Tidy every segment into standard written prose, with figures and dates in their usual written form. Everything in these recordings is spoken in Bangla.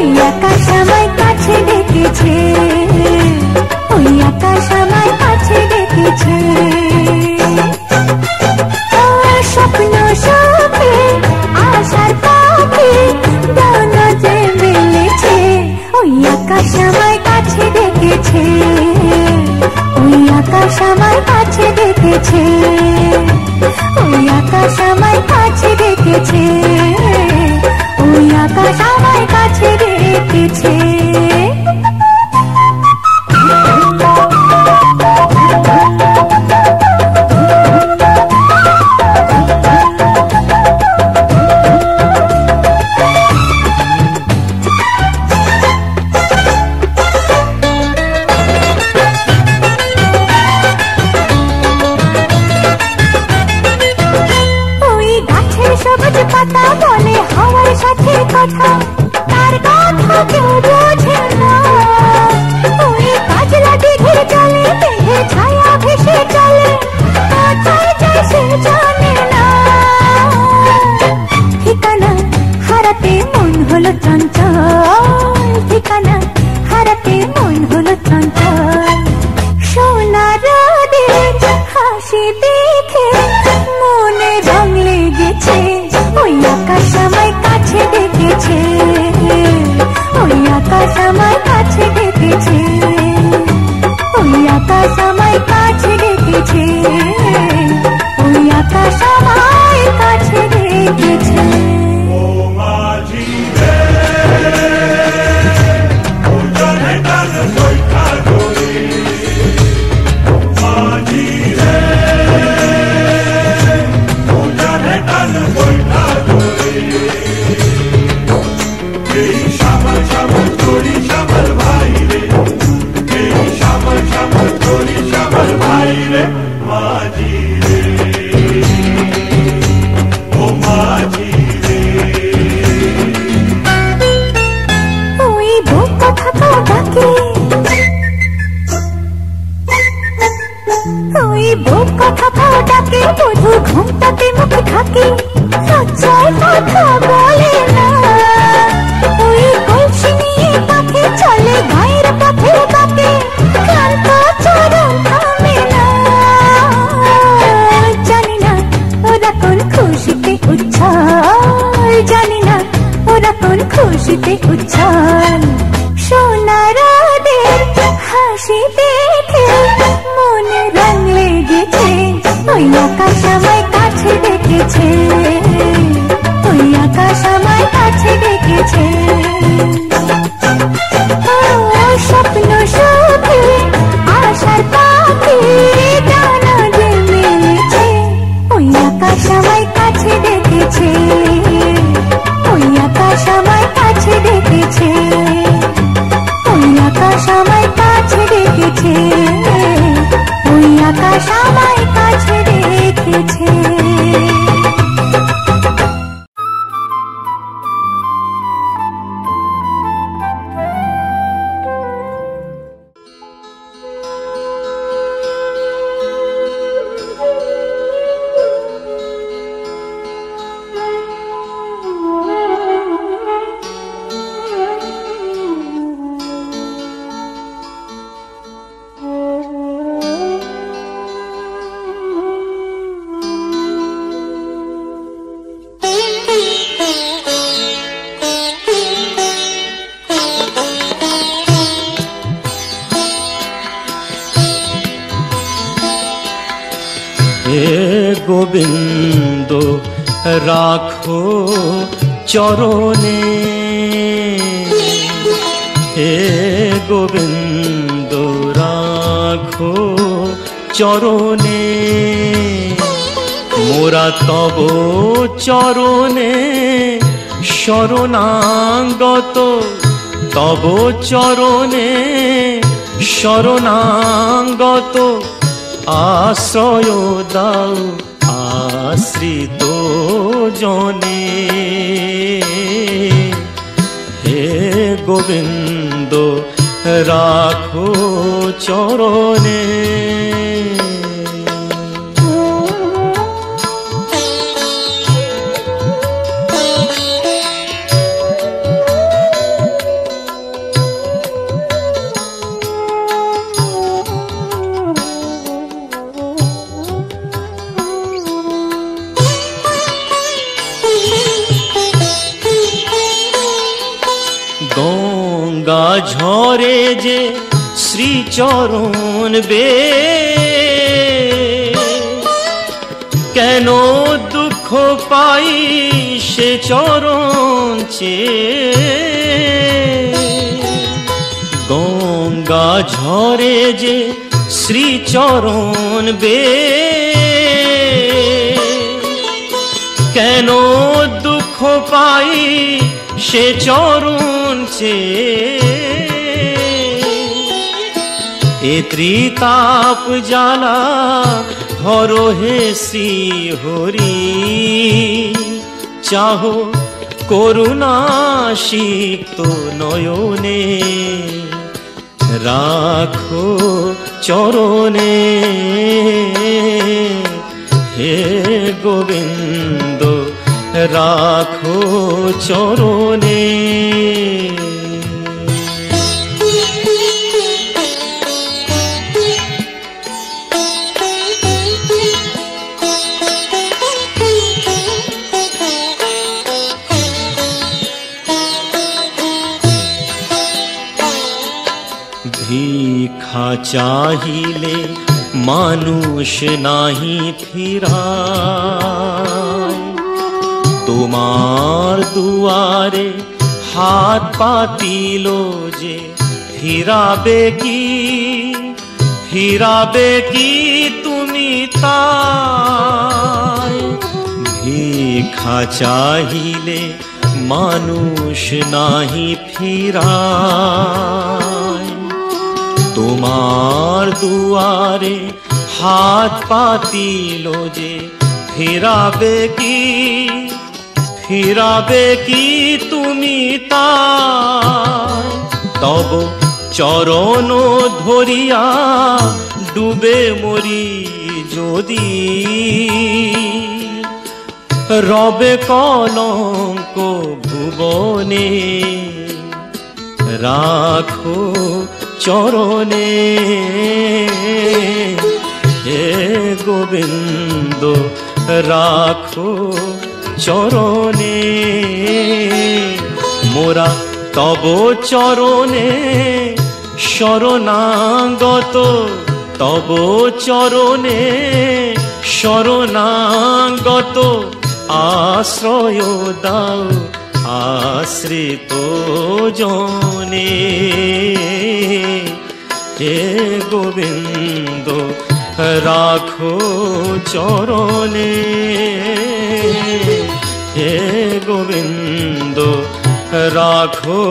ওই আকাশ আমায় কাছে ডেকেছে, ওই আকাশ আমায় কাছে ডেকেছে। স্বপ্ন সুখে আশার পাখি ডানা যে মেলেছে, ওই আকাশ আমায় কাছে ডেকেছে, ওই আকাশ আমায় কাছে ডেকেছে, ওই আকাশ আমায় কাছে ডেকেছে, ওই আকাশ আমায় কাছে ডেকেছে। পাতা বলে হাওয়ার সাথে কথা, তার কথা কেউ বোঝে না। ওই কাজলা দিঘির জলে মেঘে ছায়া ভেসে চলে, কোথায় যায় সে জানে না। ঠিকানা হারাতে মন হলো চঞ্চল, ঠিকানা হারাতে মন হলো চঞ্চল। সোনা রোদের হাসি দেখে মনে রং লেগেছে, ওই আকাশ আমায় কাছে ডেকেছে, ওই আকাশ আমায় কাছে ডেকেছে, ওই আকাশ আমায় কাছে ডেকেছে, ওই আকাশ আমায় কাছে ডেকেছে। ওই বুক কথা ডাকে বধু ঘুমটাতে মুখ থাকে, লজ্জায় কথা বলে না। ওই কলসি নিয়ে পাখি চলে গায়ের পথে বাঁকে, ক্লান্ত চরণ থামে না। জানি না ওরা কোন খুশিতে উচ্ছল, জানি না ওরা কোন খুশিতে উচ্ছল। সোনা রোদের হাসি দেখে মনে রং লেগেছে, ওই আকাশ আমায় কাছে ডেকেছে, ওই আকাশ আমায় কাছে ডেকেছে। স্বপ্ন সুখে আশার পাখি ডানা যে মেলেছে, ওই আকাশ আমায় কাছে ডেকেছে, ওই আকাশ আমায় কাছে ডেকেছে, ওই আকাশ আমায় কাছে ডেকেছে, ওই আকাশ আমায় কাছে ডেকেছে। গোবিন্দ রাখো চরণে, হে গোবিন্দ রাখো চরণে, মোরা তব চরণে শরণাগত, তব চরণে শরণাগত। আশ্রয় দাও আশ্রিত জনে, হে গোবিন্দ রাখো চরণে। ঝরে যে শ্রীচরণ বে, কেন দুঃখ পাই সে চরণ চেয়ে। গঙ্গা ঝরে যে শ্রীচরণ বে, কেন দুঃখ পাই সে চরণ চেয়ে। এ ত্রিতাপ জ্বালা হরো হে শ্রী হরি, চাহো করুণা সিক্ত নয়নে, রাখো চরণে হে গোবিন্দ, রাখো চরণে। ভিক্ষা চাহিলে মানুষ নাহি ফিরায়, তোমার দুয়ারে হাত পাতিল যে ফিরাবে কি, ফিরাবে কি তুমি তাই। ভিক্ষা চাহিলে মানুষ নাহি ফিরায়, তোমার দুয়ারে হাত পাতিল যে ফিরাবে কি, ফিরাবে কি তুমি তাই। তব চরণ ধরিয়া ডুবে মরি যদি, রবে কলঙ্ক ভুবনে, রাখো চরণে হে গোবিন্দ, রাখো চরণে। মোরা তব চরণে শরণাগত, তব চরণে শরণাগত, আশ্রয় দাও আশ্রিত জনে হে গোবিন্দ, রাখো চরণে হে গোবিন্দ, রাখো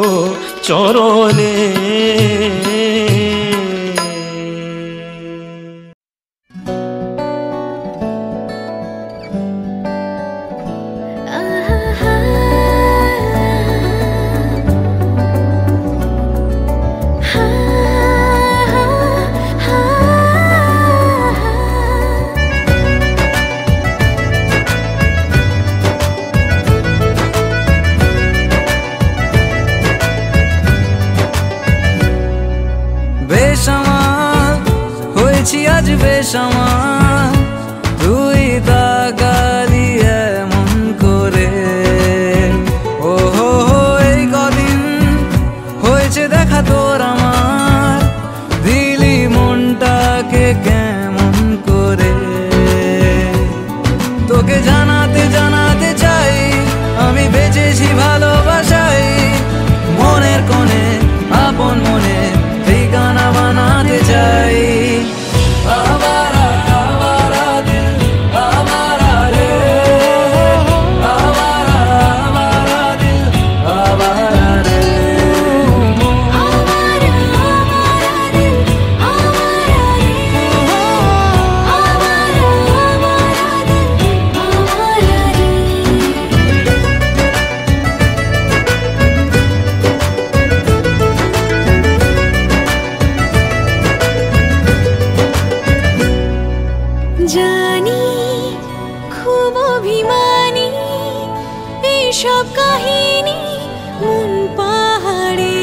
চরণে। আজ বেসামাল তুই তাকালি এমন করে, ও হো এই কদিন হয়েছে দেখা তোর আমার, দিলি মনটাকে কেমন করে। তোকে জানাতে জানাতে চাই আমি বেঁচেছি ভালোবাসাই, মনের কোণে আপন মনে ঠিকানা বানাতে চাই। জানি খুব অভিমানী এইসব কাহিনী মন পাহাড়ে,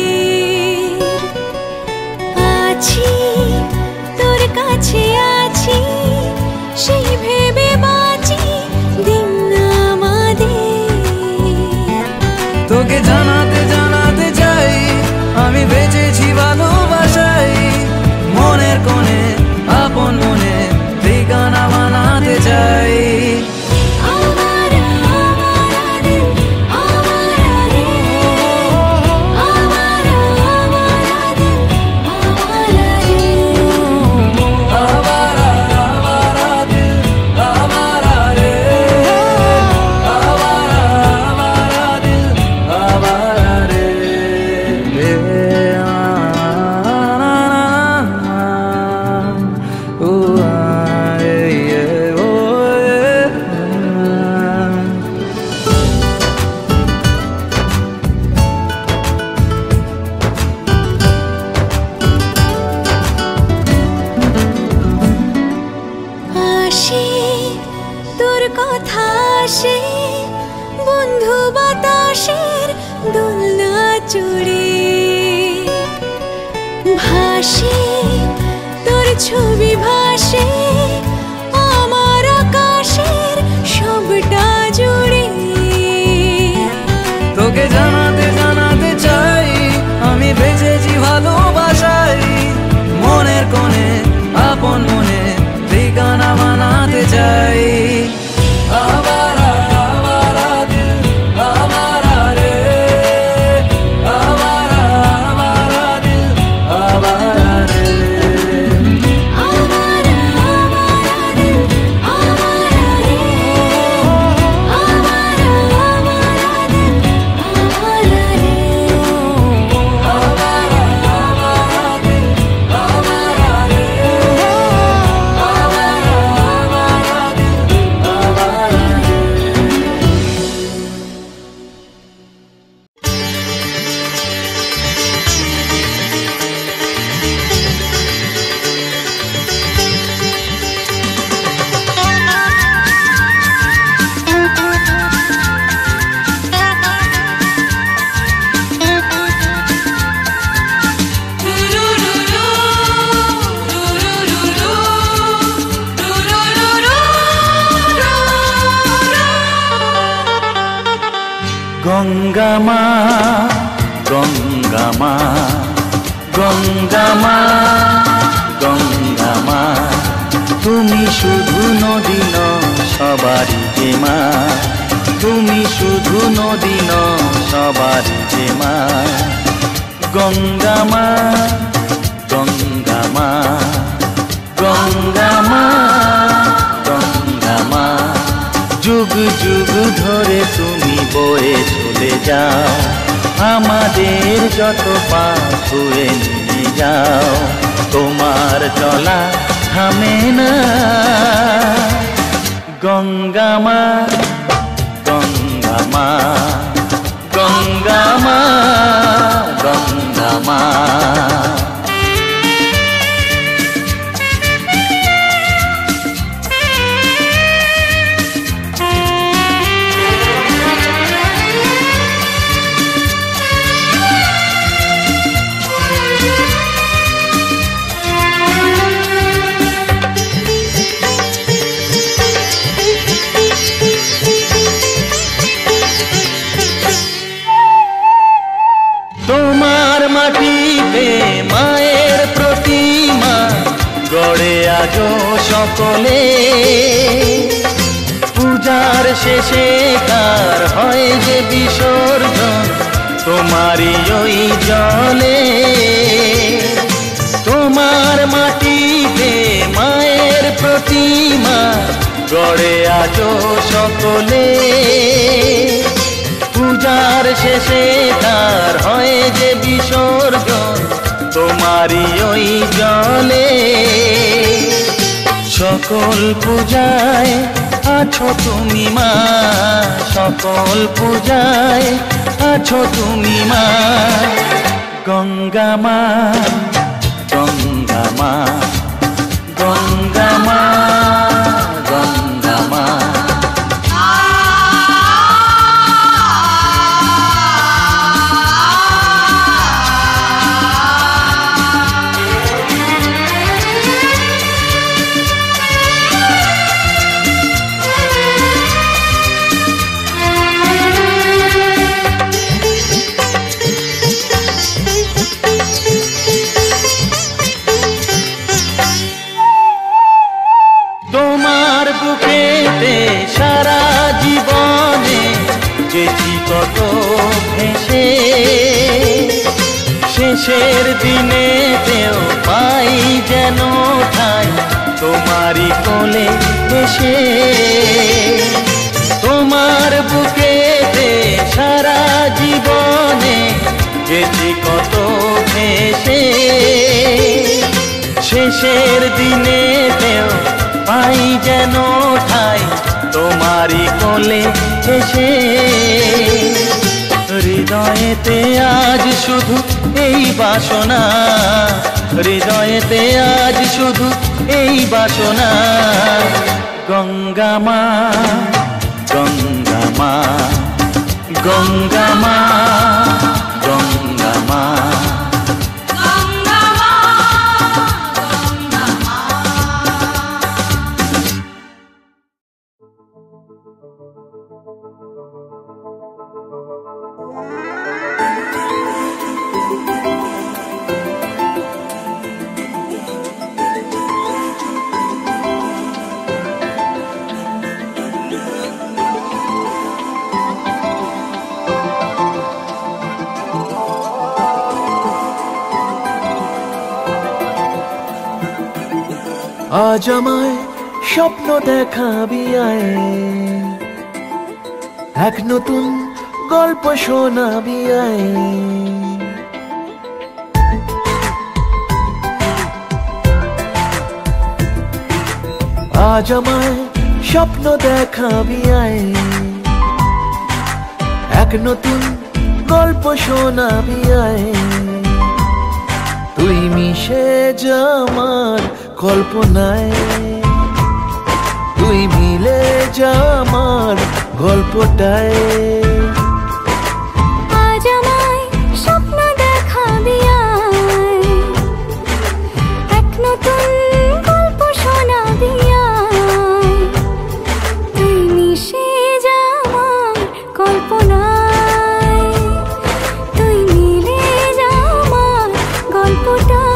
আছি তোর কাছে আছি সেই ভেবে বাঁচি দিন আমাদের। তোকে জানাতে জানাতে চাই আমি বেঁচে তোর কথা আসে বন্ধু বাতাসের দোলনা চড়ে, ভাসে তোর ছবি ভাসে আমার আকাশের সবটা জুড়ে। তোকে জানাতে জানাতে চাই আমি বেঁচেছি ভালোবাসাই, মনের কোণে আপন মনে ঠিকানা বানাতে চাই। আবারা আবারা দিল আবারা রে, আবারা আবারা দিল আবারা রে, আবারা আবারা দিল আবারা রে, আবারা আবারা দিল আবারা রে, আবারা আবারা দিল আবারা রে, আবারা আবারা দিল আবারা রে। গঙ্গা মা গঙ্গা মা গঙ্গা মা গঙ্গা মা, তুমি শুধু নদী নও সবারই যে মা, তুমি শুধু নদী নও সবারই যে মা। গঙ্গা মা গঙ্গা মা গঙ্গা মা গঙ্গা মা, যুগ যুগ ধরে তুমি বয়ে চলে যাও, আমাদের যত পাপ ধুয়ে নিয়ে যাও, তোমার চলা থামে না। গঙ্গা মা গঙ্গা মা গঙ্গা মা গঙ্গা মা। তোমার মাটিতে মায়ের প্রতিমা গড়ে আজো সকলে, পূজার শেষে কার হয় যে বিসর্জন তোমারই ওই জলে। তোমার মাটিতে মায়ের প্রতিমা গড়ে আজো সকলে, পূজার শেষে তার হয় যে বিসর্জন তোমারই ওই জলে। সকল পূজায় আছো তুমি মা, সকল পূজায় আছো তুমি মা। গঙ্গা মা গঙ্গা মা গঙ্গা মা গঙ্গা মা। তোমার বুকেতে সারা জীবনে গেছি কত ভেসে, শেষের দিনেতেও পাই যেন ঠাই তোমারই কোলে এসে। তোমার বুকেতে সারা জীবনে গেছি কত ভেসে, শেষের দিনেতেও পাই যেন ঠাই তোমারই কোলে এসে। হৃদয়েতে আজ শুধু এই বাসনা, হৃদয়েতে আজ শুধু এই বাসনা। গঙ্গা মা, গঙ্গা মা, গঙ্গা মা, গঙ্গা মা। আজ আমায় স্বপ্ন দেখাবি আয়, এক নতুন গল্প শোনাবি আয়। আজ আমায় স্বপ্ন দেখাবি আয়, এক নতুন গল্প শোনাবি আয়। তুই মিশে যা আমার কল্পনায়, তুই মিলে যা আমার গল্পটায়। আজ আমায় স্বপ্ন দেখাবি আয়, এক নতুন গল্প শোনাবি আয়। তুই মিশে যা আমার কল্পনায়, তুই মিলে যা আমার গল্পটায়।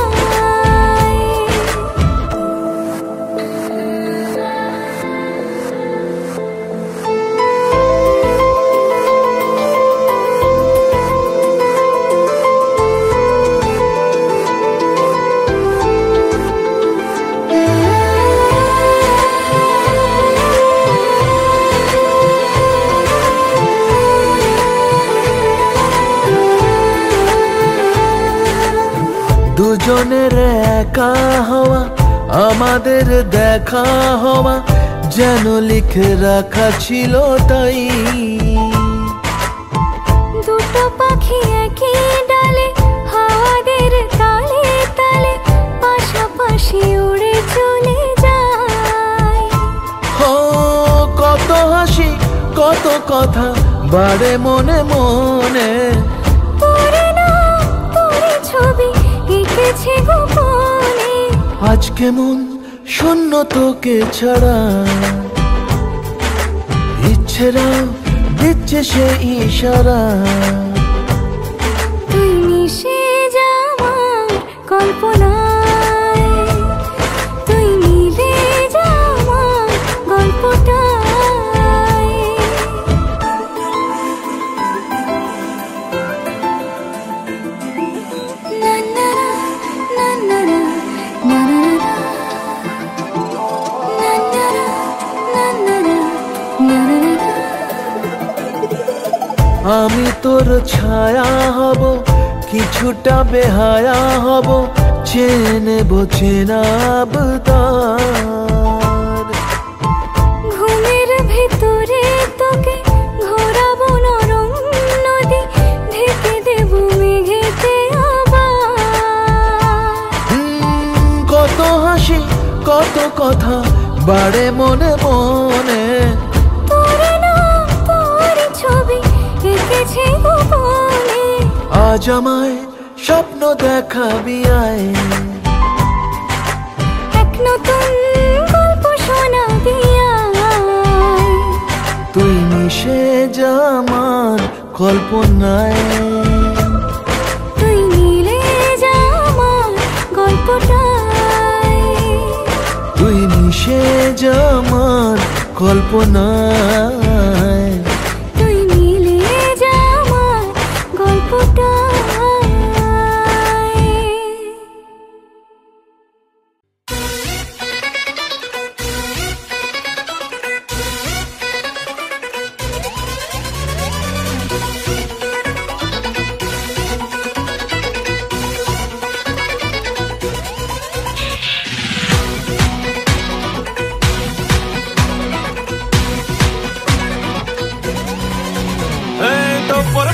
দুজনের একা হওয়া, আমাদের দেখা হওয়া যেন লিখে রাখা ছিল তাই। দুটো পাখি একই ডালে, হাওয়াদের তালে তালে পাশাপাশি উড়ে চলে যায়। ও কত হাসি কত কথা বাড়ে মনে মনে, তোরে নাম তোরে ছবি এঁকেছে গোপনে। আজ কেমন শূন্য তোকে ছাড়া, ইচ্ছেরা দিচ্ছে সে ইশারা। তুই মিশে যা আমার কল্পনায়, তুই মিলে যা আমার গল্পটায়। না না না না না না আমি তোর ছায়া হব, কিছুটা বেহায়া হব, চেনে বোঝেনাবতার। ঘুমের ভেতরে তোকে ঘোরাবো নরম নদী, ঢেকে দেবো মেঘেতে আবার। কত হাসি কত কথা বাড়ে মনে মনে, তোরে নাম তোরে ছবি এঁকেছে গোপনে। আজ আমায় স্বপ্ন দেখাবি আয়, এক নতুন গল্প শোনাবি আয়। তুই মিশে যা আমার কল্পনায়, তুই মিলে যা আমার গল্পটায়। তুই মিশে যা আমার কল্পনায়, তুই মিলে যা আমার গল্পটায়।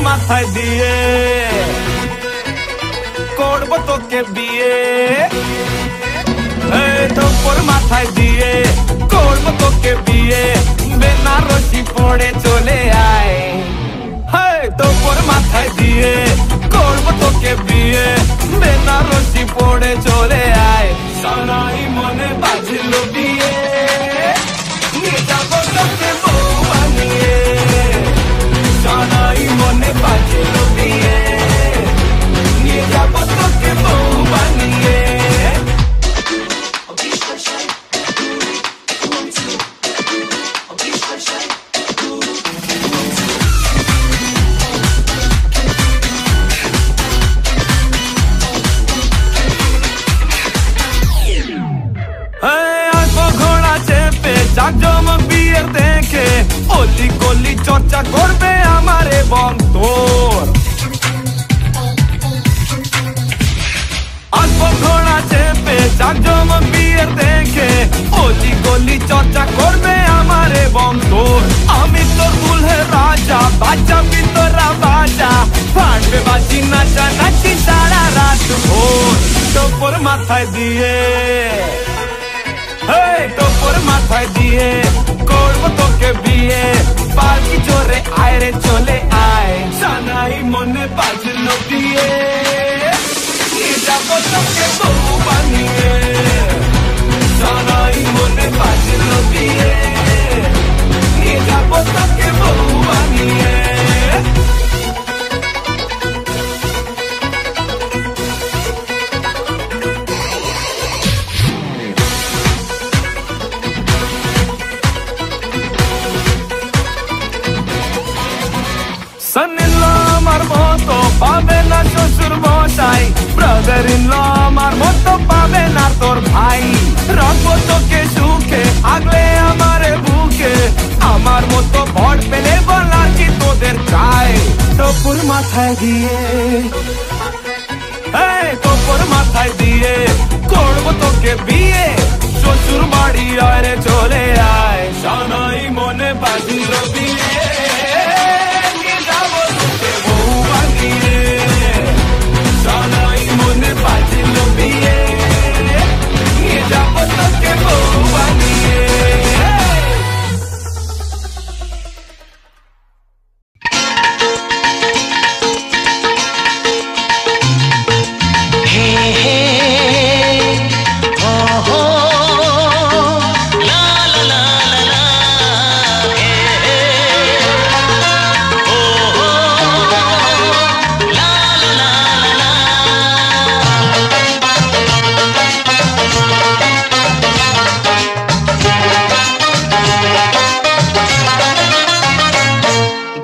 মাথায় দিয়ে তোকে বিয়ে তোর মাথায় দিয়ে করবো তোকে বিয়ে বেনারসি পড়ে চলে আয় তোর মাথায় দিয়ে করবো তোকে বিয়ে বেনারসি পড়ে চলে আয় সানাই মনে বাজলো বিয়ে নিয়ে যাবো তোকে বউ বানিয়ে সানাই মনে বাজলো বিয়ে নিয়ে যাবো তোকে বউ বানিয়ে জাকজমক বিয়ের দেখে অলি গলি চর্চা করবে আমার এবং তোর আসবো ঘোড়া চেপে জাকজমক বিয়ের দেখে অলি গলি চর্চা করবে আমার এবং তোর আমি তোর দুলহে রাজা বাজাবি তোরা বাজা ফাটবে বাজি নাচা নাচি সারা রাত ভোর তোর মাথায় দিয়ে তোর মাথায় দিয়ে করবো তোকে বিয়ে পালকি জোরে আয় রে চলে আয় সানাই মনে বাজলো বিয়ে নিয়ে যাবো তোকে বউ বানিয়ে সানাই মনে বাজলো বিয়ে নিয়ে যাবো তোকে বউ বানিয়ে Son-in-law আমার মতো পাবে না শ্বশুর মশাই ব্রাদার-ইন-ল আমার মতো পাবে না তোর ভাই রাখবো তোকে সুখে আগলে আমারে বুকে আমার মতো ভর পেলে বলার কি তোদের চাই তোর মাথায় দিয়ে তোর মাথায় দিয়ে করবো তোকে বিয়ে শ্বশুর বাড়ি আরে চলে আয় সানাই মনে বাজিল বিয়ে সানাই মনে বাজলো বিয়ে নিয়ে যাবো তোকে বউ বানিয়ে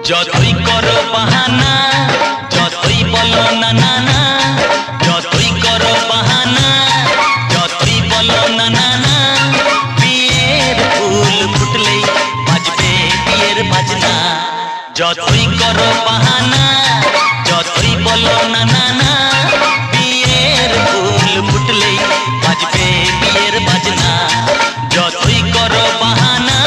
যতই করো বাহানা যতই বলো না না না যতই করো বাহানা যতই বলো না না না বিয়ের ফুল ফুটলেই বাজবে বিয়ের বাজনা যতই করো বাহানা যতই বলো না না না বিয়ের ফুল ফুটলেই বাজবে বিয়ের বাজনা যতই করো বাহানা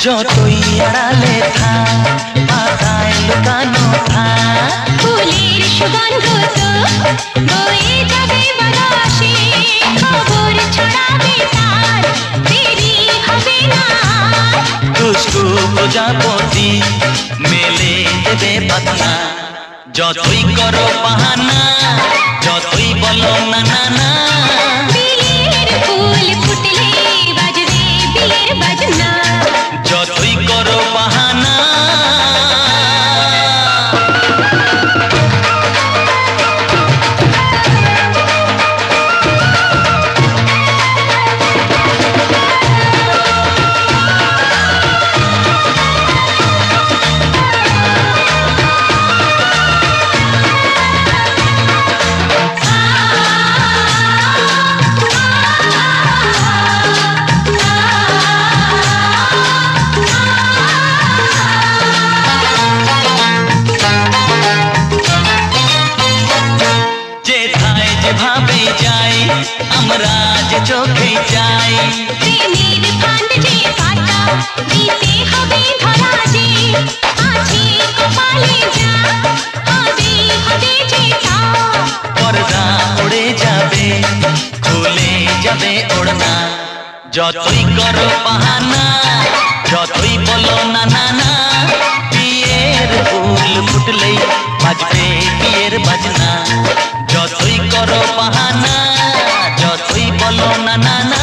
যতই আড়ালে থাক পাতায় লুকানো থাক ফুলের সুগন্ধ তো বয়ে যাবে বাতাসে খবর ছড়াবে তার দেরি হবে না দুষ্টু প্রজাপতি মেলে দেবে পাতনা যতই করো বাহানা যতই বলো না না না বিয়ের ফুল ফুটলে বাজবে বিয়ের বাজনা যতই করো বাহানা যতই করো বাহানা যতই বলো না না না বিয়ের ফুল ফুটলেই বাজবে বিয়ের বাজনা যতই করো বাহানা যতই বলো না না না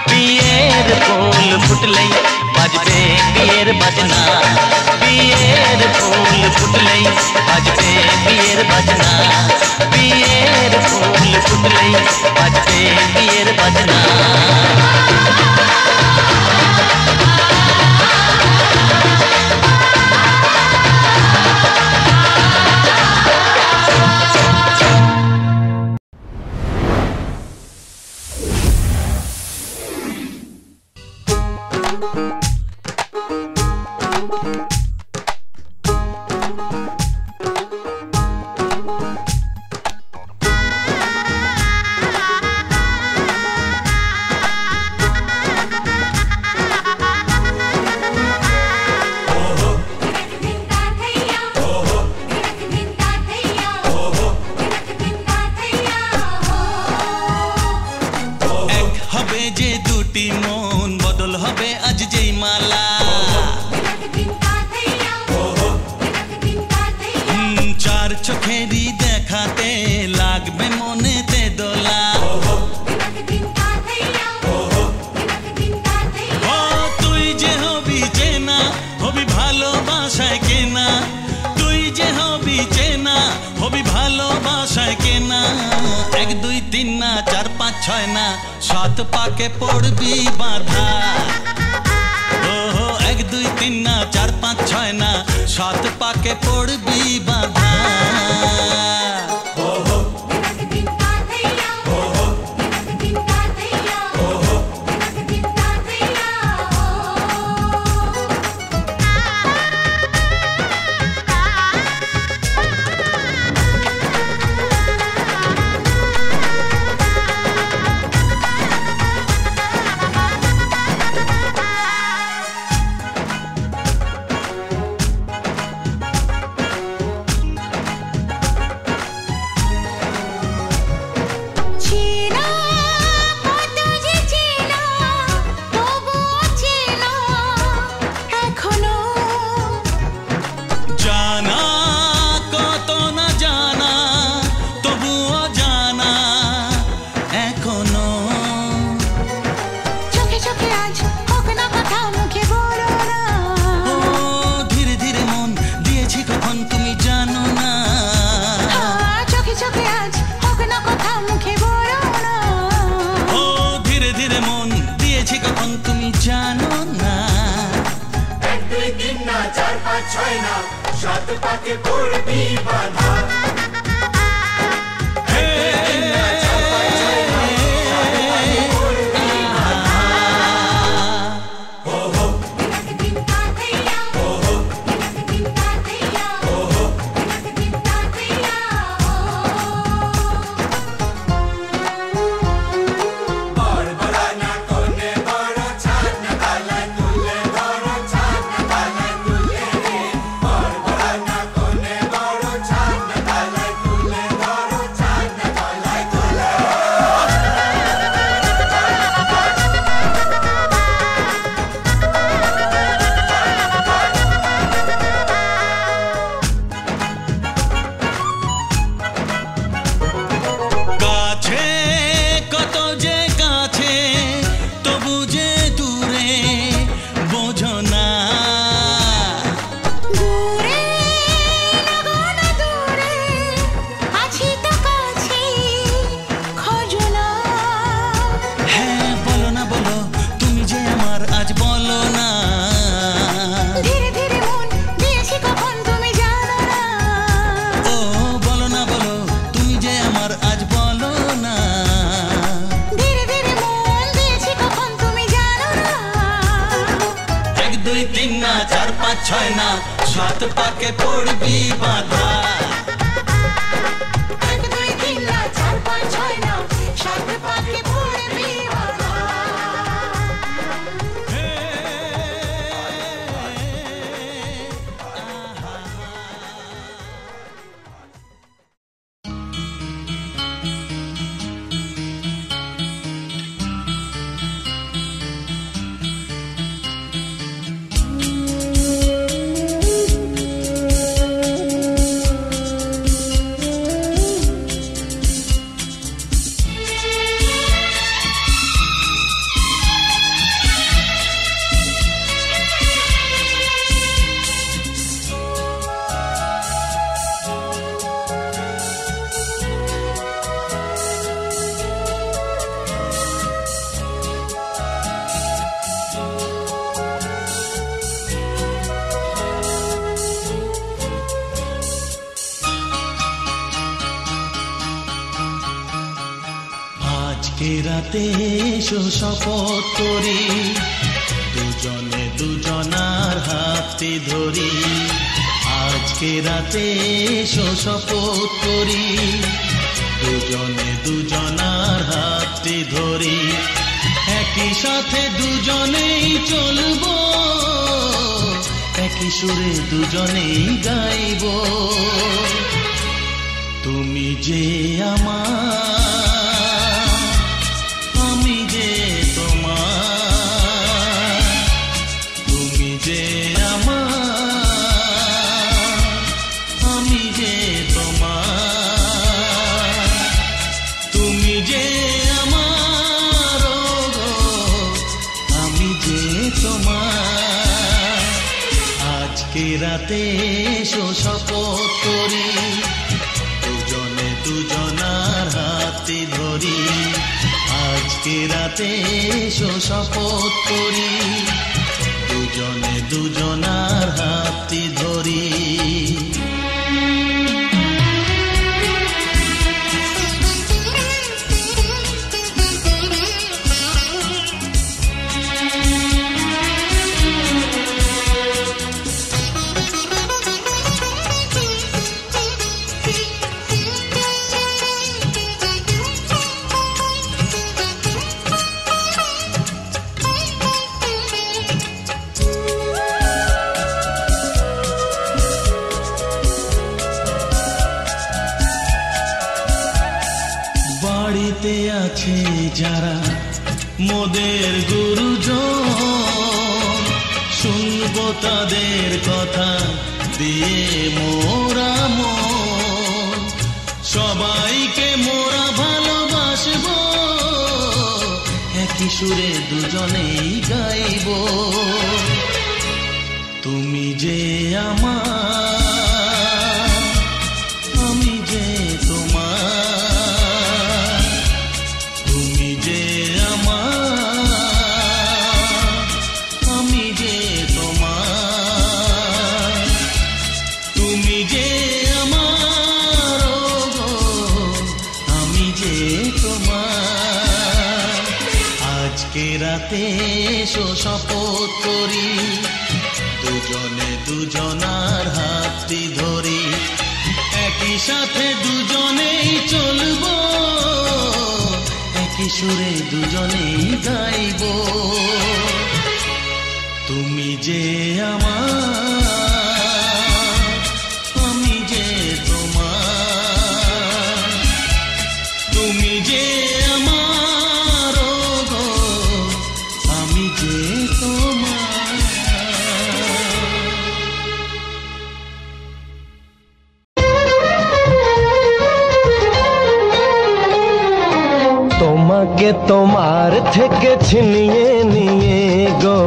বিয়ের ফুল ফুটলেই বাজবে বিয়ের বাজনা বিয়ের ফুল ফুটলেই বাজবে বিয়ের বাজনা বিয়ের ফুল ফুটলেই বাজবে বিয়ের বাজনা সাত পাকে পড়বি বাঁধা এক দুই তিন না চার পাঁচ ছয় না সাত পাকে পড়বি বাঁধা সাত পাকে পড়বি বাঁধা ছয় না সাত পাকে পড়বি বাঁধা এক দুই তিন না চার পাঁচ ছয় না সাত পাকে পড়বি বাঁধা আজকে রাতে এসো শপথ করি, দুজনে দুজনার হাতে ধরি। আজকে রাতে এসো শপথ করি, দুজনে দুজনার হাতে ধরি। একই সাথে দুজনেই চলবো, একই সুরে দুজনেই গাইব। তুমি যে আমার, আমি যে তোমার। তুমি যে আমার, আমি যে তোমার। তুমি যে আমার, আমি যে তোমার। আজকে রাতে এসো শপথ করি, দুজনে দুজনার হাতে ধরি। আজকে রাতে এসো শপথ করি, দুজনে দুজনার হাতে ধরি। বাড়িতে আছে যারা মোদের গুরুজন, শুনবো তাদের কথা দিয়ে মোরা মন। সবাইকে মোরা ভালোবাসবো, একই সুরে দুজনেই গাইব। তুমি যে আমার, আমি যে তোমার। তুমি যে আমার, আমি যে তোমার। তুমি যে আমার, আমি যে তোমার। আজকে রাতে এসো শপথ করি, দুজনে দুজনার হাতটি ধরি। একই সাথে দুজনেই চলবো, একই সুরে দুজনেই গাইব। তুমি যে আমার, আমি যে তোমার। তুমি যে আমার, আমি যে তোমার। তোমাকে তোমার থেকে ছিনিয়ে নিয়ে গো,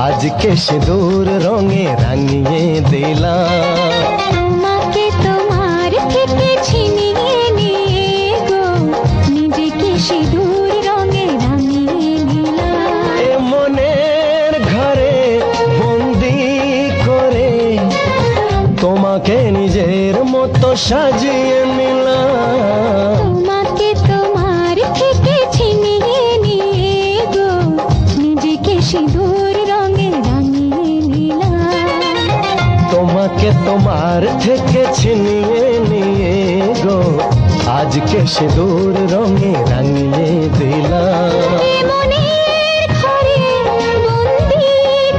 আজকে সিঁদুর রঙে রাঙিয়ে দিলাম। তোমাকে তোমার থেকে ছিনিয়ে নিয়ে গো, নিজেকে সিঁদুর রঙে রাঙিয়ে নিলাম। এ মনের ঘরে বন্দি করে তোমাকে নিজের মতো সাজিয়ে নিলাম। তোমাকে তোমার থেকে ছিনিয়ে নিয়ে গো, নিজেকে সিঁদুর রঙে রাঙিয়ে নিলাম। তোমাকে তোমার থেকে ছিনিয়ে নিয়ে গো, আজকে সিঁদুর রঙে রাঙিয়ে দিলাম। এ মনের ঘরে বন্দি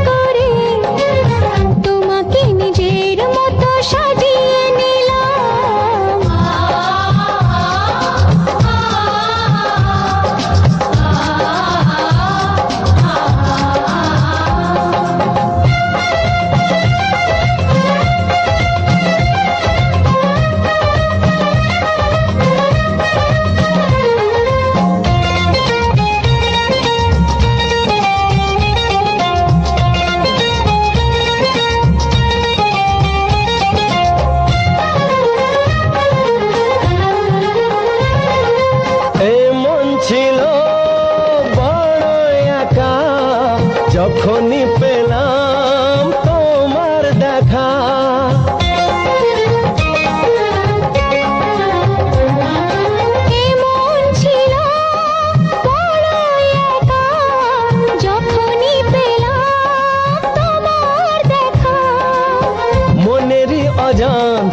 করে তোমাকে নিজের মতো সাজিয়ে নিলাম।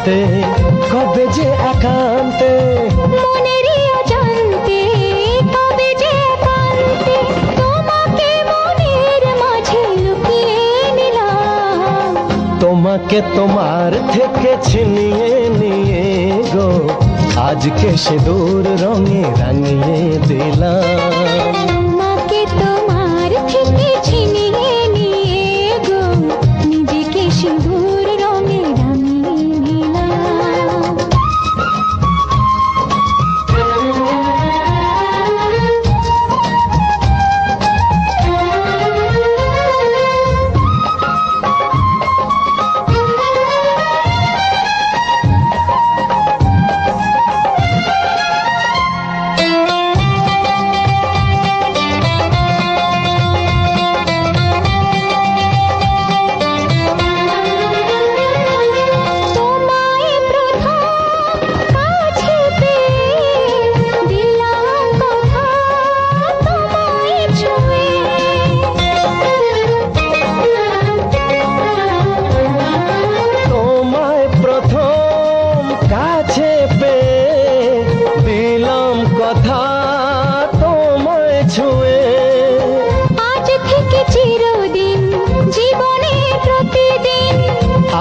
জানতে কবে যে একান্তে মনেরই অজান্তে কবে যে একান্তে তোমাকে মনের মাঝে লুকিয়ে নিলাম। তোমাকে তোমার থেকে ছিনিয়ে নিয়ে গো আজকে সিঁদুর রঙে রাঙিয়ে দিলাম। তোমাকে তোমার থেকে ছিনিয়ে নিয়ে গো নিজেকে সিঁদুর রঙে রাঙিয়ে নিলাম।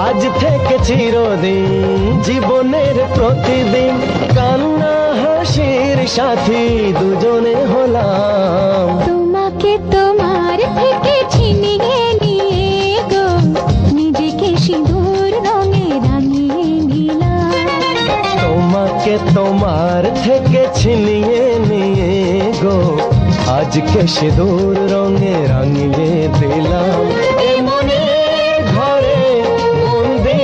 আজ থেকে চিরদিন জীবনের প্রতিদিন কান্না হাসির সাথী দুজনে হলাম। তোমাকে তোমার থেকে ছিনিয়ে নিয়ে গো নিজেকে সিঁদুর রঙে রাঙিয়ে নিলাম। তোমাকে তোমার থেকে ছিনিয়ে নিয়ে গো আজকে সিঁদুর রঙে রাঙিয়ে দিলাম। এমনি ঘরে বন্দি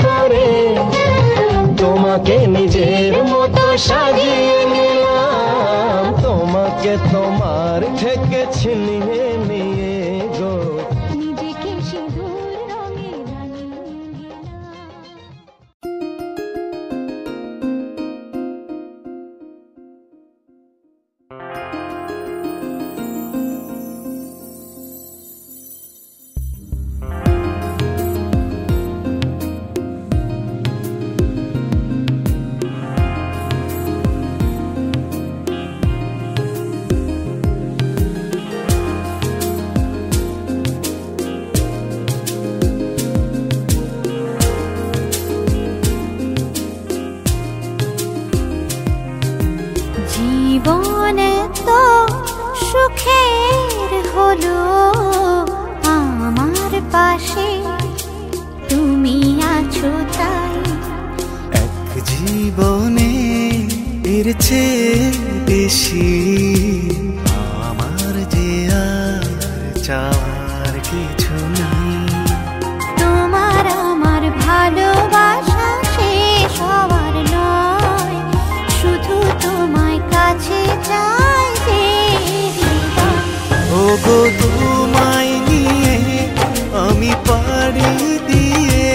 করে তোমাকে নিজের মতো সাজিয়ে নিলাম। তোমাকে তোমার থেকে ছিনিয়ে নিয়ে গো নিজেকে সিঁদুর রঙে রাঙিয়ে নিলাম। জীবনে তো সুখের হলো আমার পাশে তুমি আছো তাই। এক জীবনে এর চেয়ে বেশি আমার যে আর চাওয়ার কিছু নেই। তোমার আমার ভালোবাসা শেষ হওয়ার নয়, শুধু তোমায় কাছে চাই যে হৃদয়। ওগো তোমায় নিয়ে আমি পাড়ি দিয়ে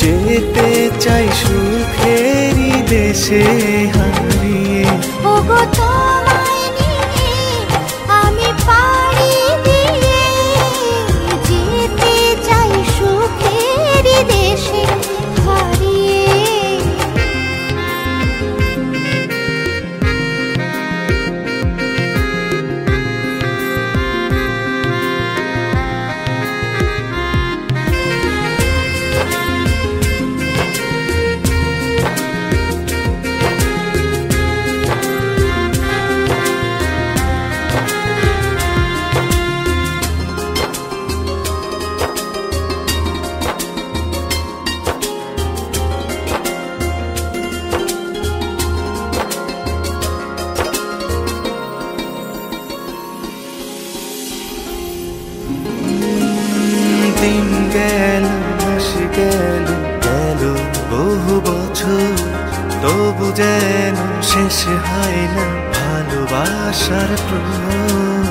যেতে চাই সুখেরই দেশে হারিয়ে। ওগো তোমায় নিয়ে আমি পাড়ি দিয়ে যেতে চাই সুখের দেশে হারিয়ে। দিন গেল মাস গেল গেল বহু বছর, তবু যেন শেষ হয় না ভালোবাসার প্রহর।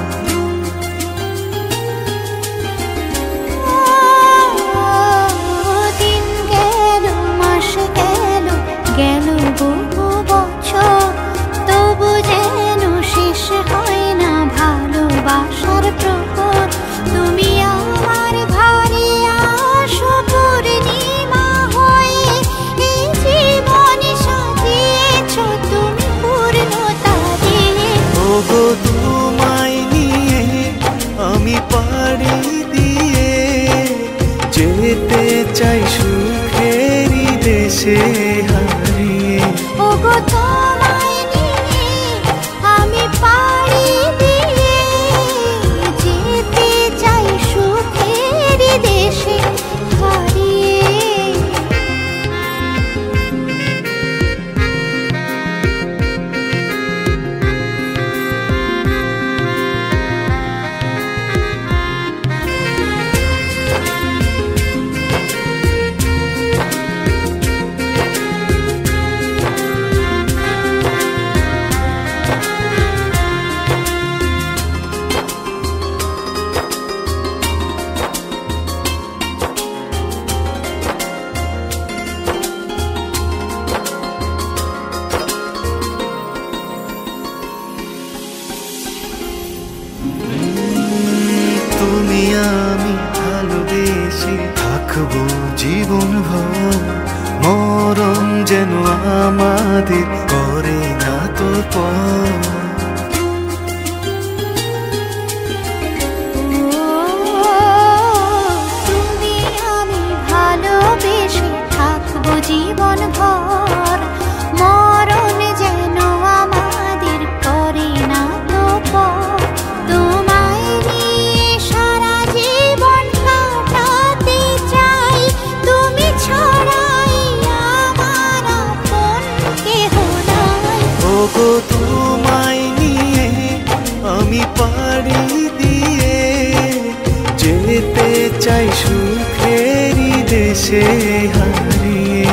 দিন গেল মাস গেল গেল বহু বছর, তবু যেন শেষ হয় না ভালোবাসার প্রহর। তুমি আমার ঘরে আসো পূর্ণিমা হয়ে, হারিয়ে। ওগো তোমায় নিয়ে আমি পাড়ি দিয়ে যেতে চাই সুখের দেশে হারিয়ে। তুমি আমি ভালোবেসে থাকবো জীবন ভর, মরণ যেন আমাদের করে না তো পর। তুমি আমি ভালোবেসে থাকবো জীবন ভর, মরণ যেন আমাদের করে না তো পর। তোমায় নিয়ে সারা জীবন কাটাতে চাই, তুমি ছড়াই আমার আপন কেহ নাই। ওগো তোমায় নিয়ে আমি পাড়ি দিয়ে যেতে চাই সুখেরই দেশে হারিয়ে।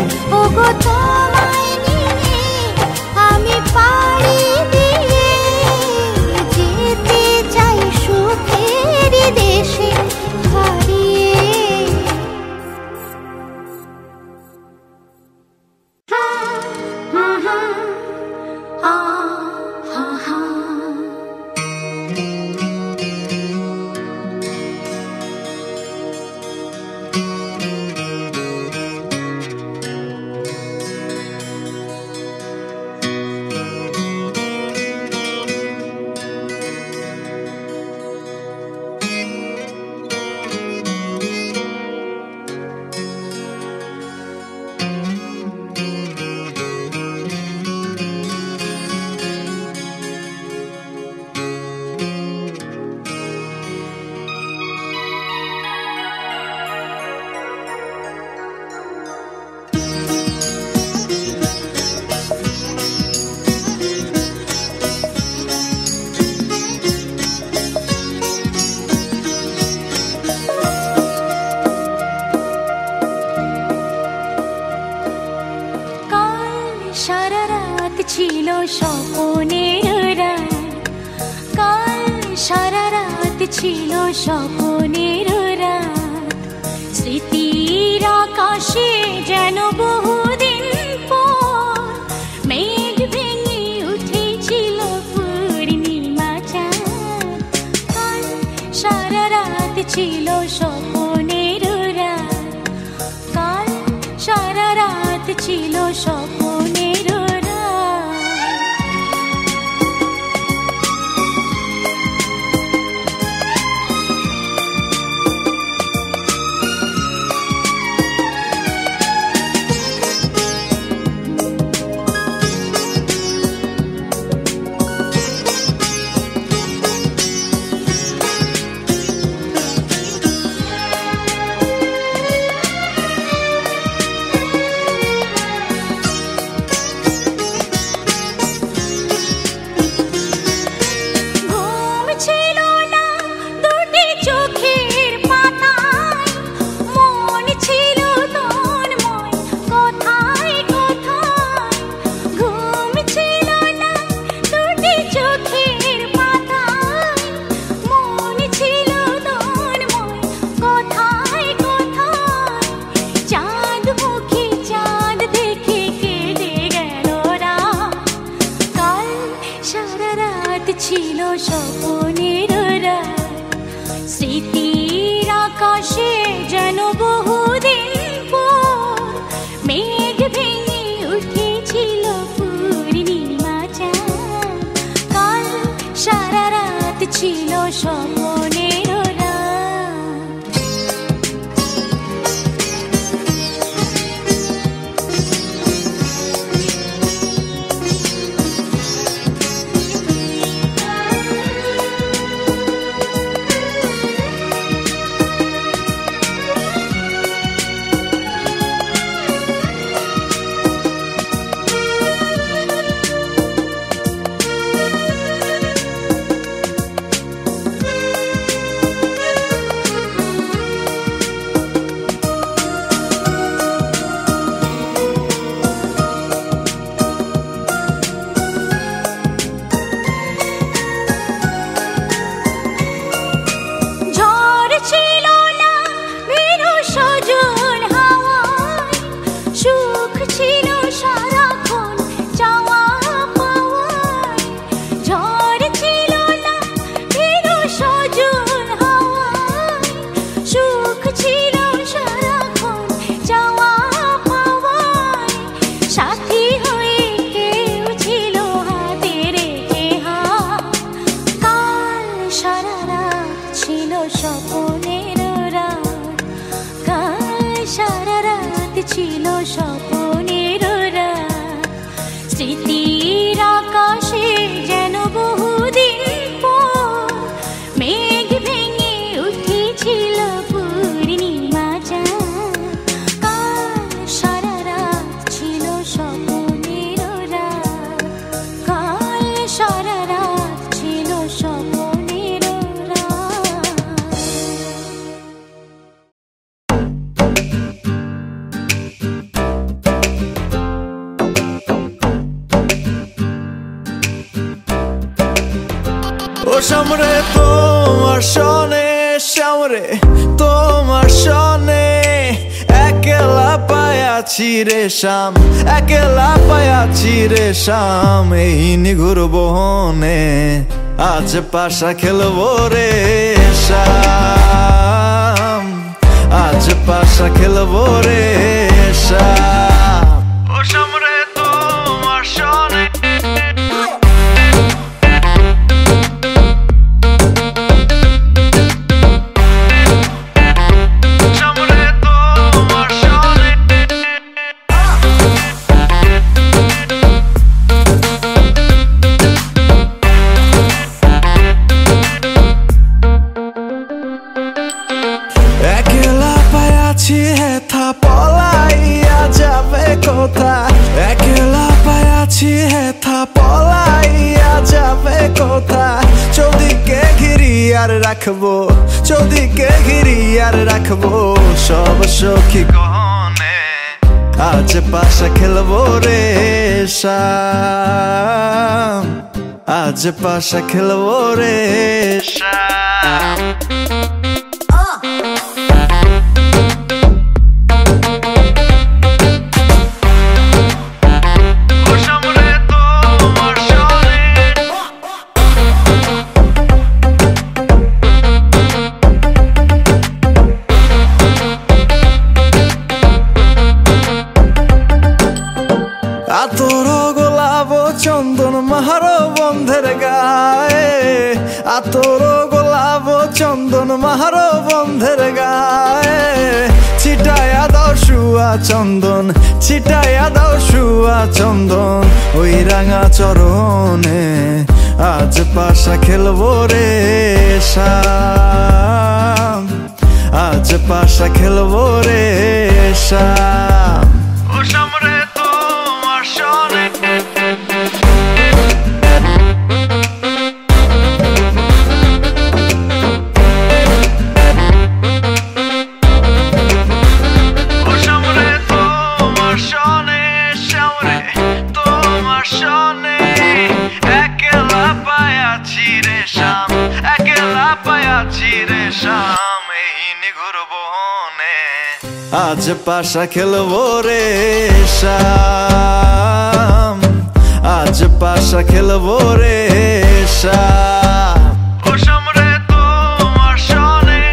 ওগো তোমায় নিয়ে আমি পাড়ি দিয়ে যেতে চাই সুখের দেশে হারিয়ে। সারা রাত ছিল স্বপ্নের রাত, কাল সারা রাত ছিল স্বপ্নের রাত। স্মৃতির আকাশে যেন বহুদিন পর মেঘ ভেঙে উঠেছিল পূর্ণিমা চাঁদ। কাল সারা রাত ছিল স্বপ্নের রাত, কাল সারা রাত ছিল স্বপ্নের রাত। ছিল স্বপ্নের রাত, স্মৃতির আকাশে যেন বহুদিন পর মেঘ ভেঙে উঠেছিল পূর্ণিমা চাঁদ। কাল সারা রাত ছিল স্বপ্নের রাত। সামরে তোমার সনে, সামরে তোমার সনে একলা পায়াছি রে শাম, একলা পায়াছি রে শাম। এই নিঘুর বহনে আজ পাশা খেলবো রে শাম, আজ পাশা খেলবো রে শাম। ও সামরে তোমার সনে একলা পায়াছি হেথা পলাইয়া যাবে কোথায়, একলা পায়াছি হেথা পলাইয়া যাবে কোথায়। চৌদিকে ঘিরি আর রাখবো, চৌদিকে ঘিরি আর রাখবো সব সখী গহনে। আজ পাশা খেলবো রে শাম, আজ পাশা খেলবো রে শাম। আতর গোলাপ চন্দন মাহারো বন্ধের গায়ে, আতর গোলাপ চন্দন মাহারো বন্ধের গায়ে। ছিটায়া দাও শুয়া চন্দন, ছিটায়া দাও শুয়া চন্দন ওই রাঙা চরণে। আজ পাশা খেলবো রে শাম, আজ পাশা খেলবো রে শাম। ও সামরে তোমার সনে একলা পায়াছি রে শাম, একলা পায়াছি রে শাম। এই নিঘুর বহনে আজ পাশা খেলবো রে শাম, আজ পাশা খেলবো রে শাম। ও সামরে তোমার সনে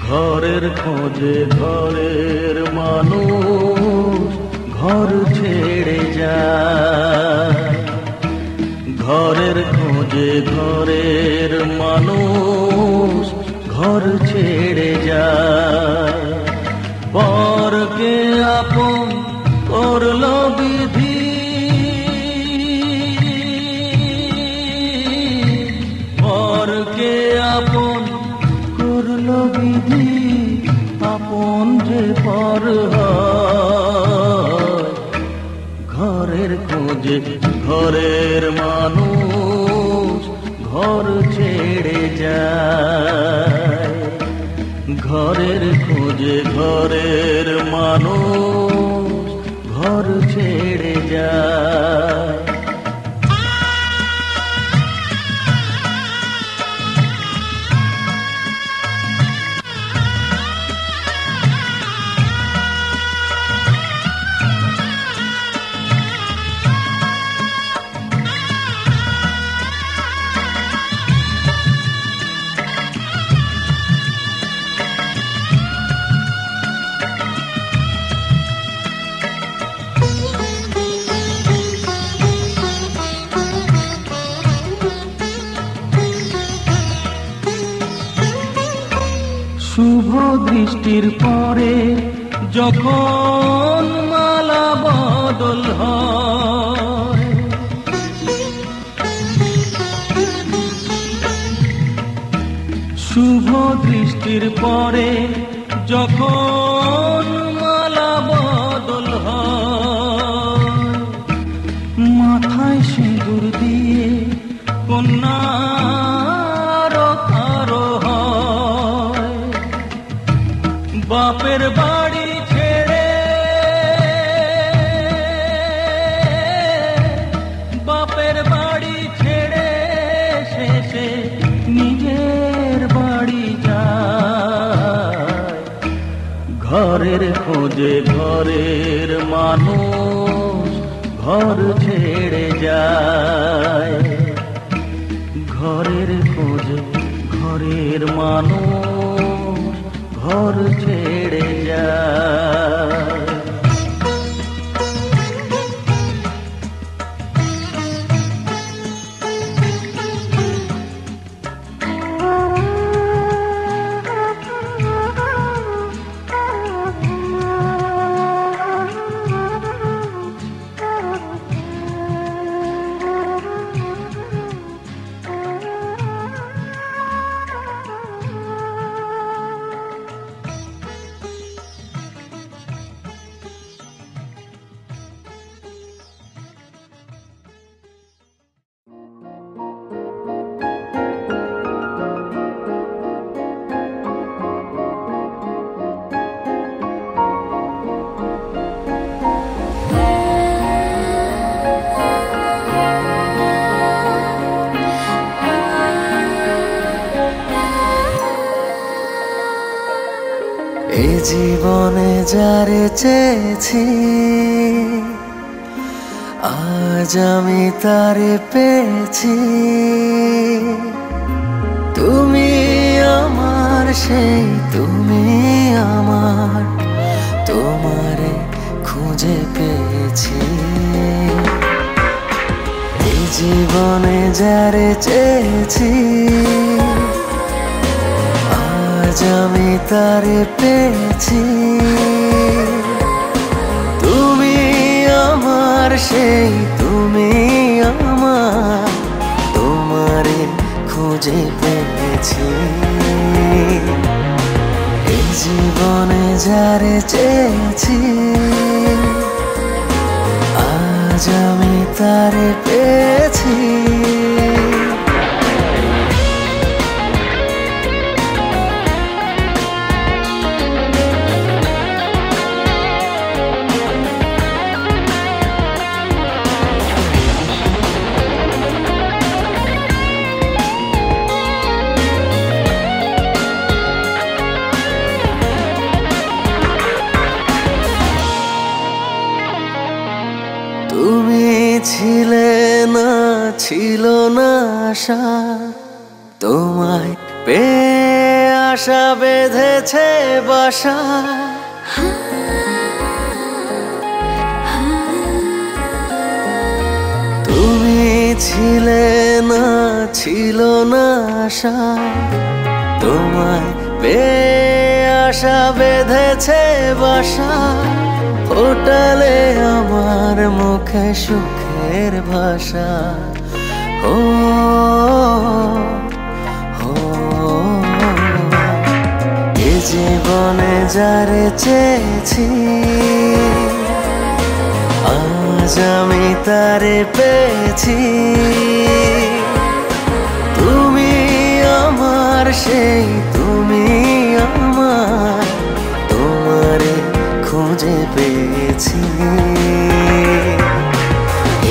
ঘরের খোঁজে ঘরের মানুষ ঘর ছেড়ে যায়, ঘরের খোঁজে ঘরের মানুষ ঘর ছেড়ে যায়। পরকে আপন করলো বিধি, পরকে আপন করলো বিধি, আপন যে পর হয়। ঘরের খোঁজে ঘরের মানুষ ঘর ছেড়ে যায়, ঘরের খোঁজে ঘরের মানুষ ঘর ছেড়ে যায়। দৃষ্টির পরে যখন মালা বদল হয়, শুভ দৃষ্টির পরে যখন মালা বদল হয়, মাথায় সিঁদুর দিয়ে কন্যার কারো হয়, বাপের বাড়ি ছেড়ে বাপের বাড়ি ছেড়ে শেষে নিজের বাড়ি যায়। ঘরের খোঁজে ঘরের মানুষ ঘর ছেড়ে যায়, ঘরের খোঁজে ঘরের মানুষ ঘর ছেড়ে যায়। এ জীবনে যারে চেয়েছি আজ আমি তারে পেয়েছি। তুমি আমার সেই তুমি আমার, তোমারে খুঁজে পেয়েছি। এই জীবনে যারে চেয়েছি আজ আমি তারে পেয়েছি। তুমি আমার সেই তুমি আমার, তোমারে খুঁজে পেয়েছি। এই জীবনে যারে চেয়েছি আজ আমি তারে পেয়েছি। তুমি ছিলে না, ছিল না আশা, তোমায় পেয়ে আশা বেঁধেছে বাসা। তুমি ছিলে না, ছিল না আশা, তোমায় পেয়ে আশা বেঁধেছে বাসা। ফোটালে আমার মুখে সুখের ভাষা। ও এ জীবনে যারে চেয়েছি আজ আমি তারে পেয়েছি। তুমি আমার সেই তুমি আমার, তোমারে খুঁজে পেয়েছি।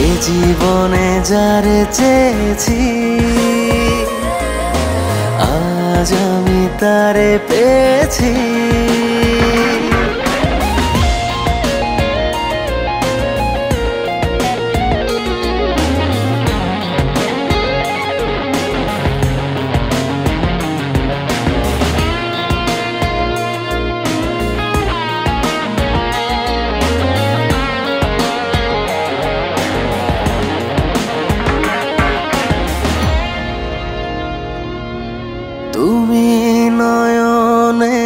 এ জীবনে যারে চেয়েছি আজ আমি তারে পেয়েছি। তুমি নয়নে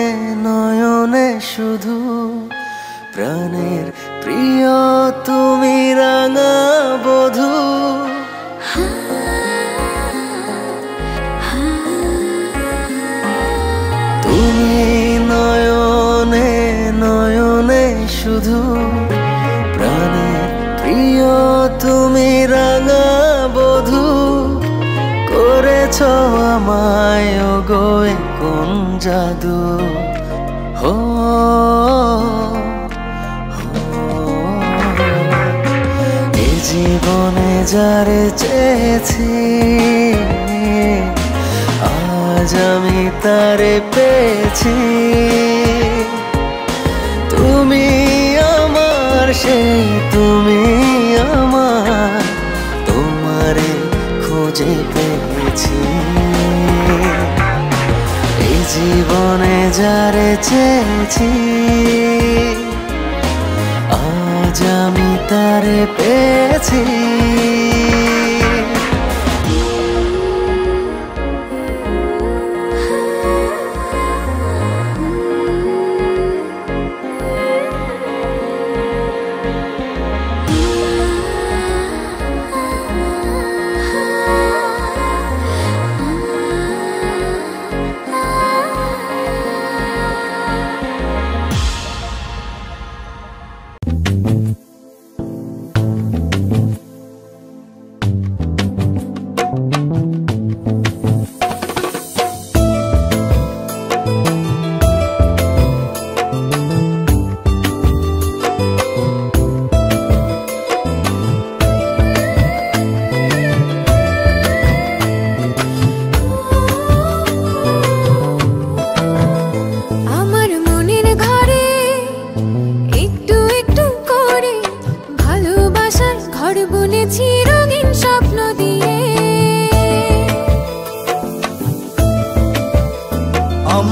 প্রিয় তুমি রাঙা বধূ করেছ আমায় গো কোন জাদু হো এ জীবনে যারে চেয়েছি আজ আমি তারে পেয়েছি তুমি আমার সেই তুমি আমার তোমারে খুঁজে পেয়েছি এই জীবনে যারে চেয়েছি আজ আমি তারে পেয়েছি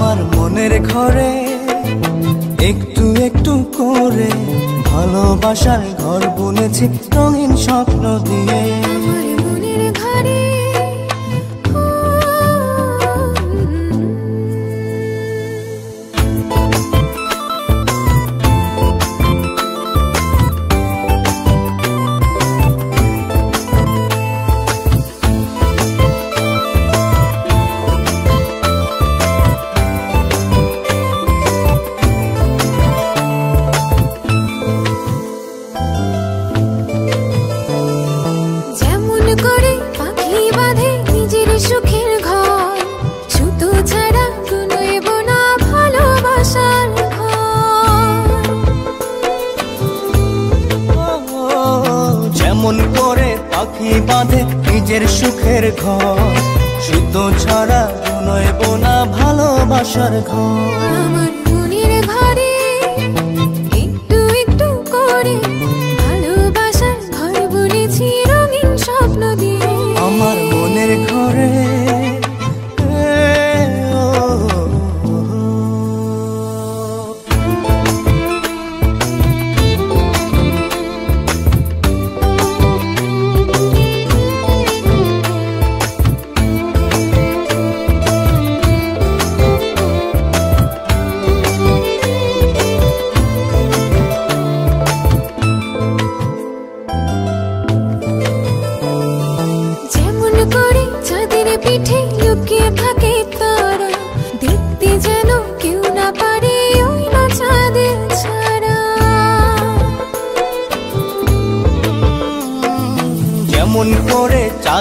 আমার মনের ঘরে একটু একটু করে ভালোবাসার ঘর বুনেছি রঙিন স্বপ্ন দিয়ে আমার মনের ঘরে বাঁধে নিজের সুখের ঘর সুতো ছাড়া নয় বোনা ভালোবাসার ঘর আমার মনের ঘরে একটু একটু করে ভালোবাসার ঘর বুনেছি রঙিন স্বপ্ন দিয়ে আমার মনের ঘরে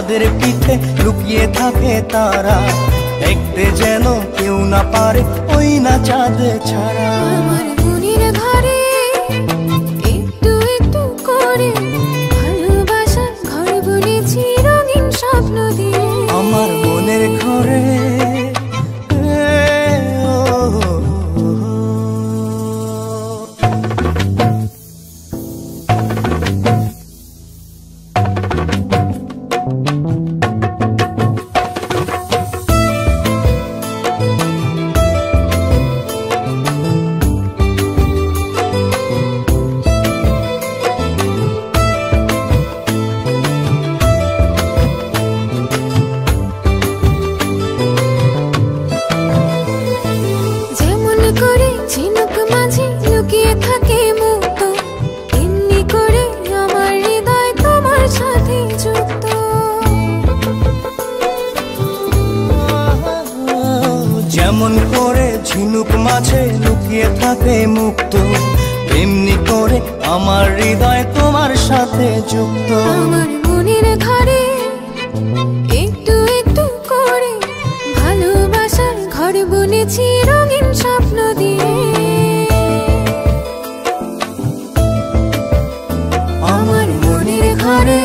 চাঁদের পিঠে লুকিয়ে থাকে তারা দেখতে যেন কেউ না পারে ওই না চাঁদ ছাড়া আমার মনের ঘরে একটু একটু করে ভালোবাসার ঘর বুনেছি রঙিন স্বপ্ন দিয়ে আমার মনের ঘরে যেমন করে ঝিনুক মাঝে লুকিয়ে থাকে মুক্ত তেমনি করে আমার হৃদয় তোমার সাথে যুক্ত। আমার মনের ঘরে একটু একটু করে ভালোবাসার ঘর বুনেছি রঙিন স্বপ্ন দিয়ে। আমার মনের ঘরে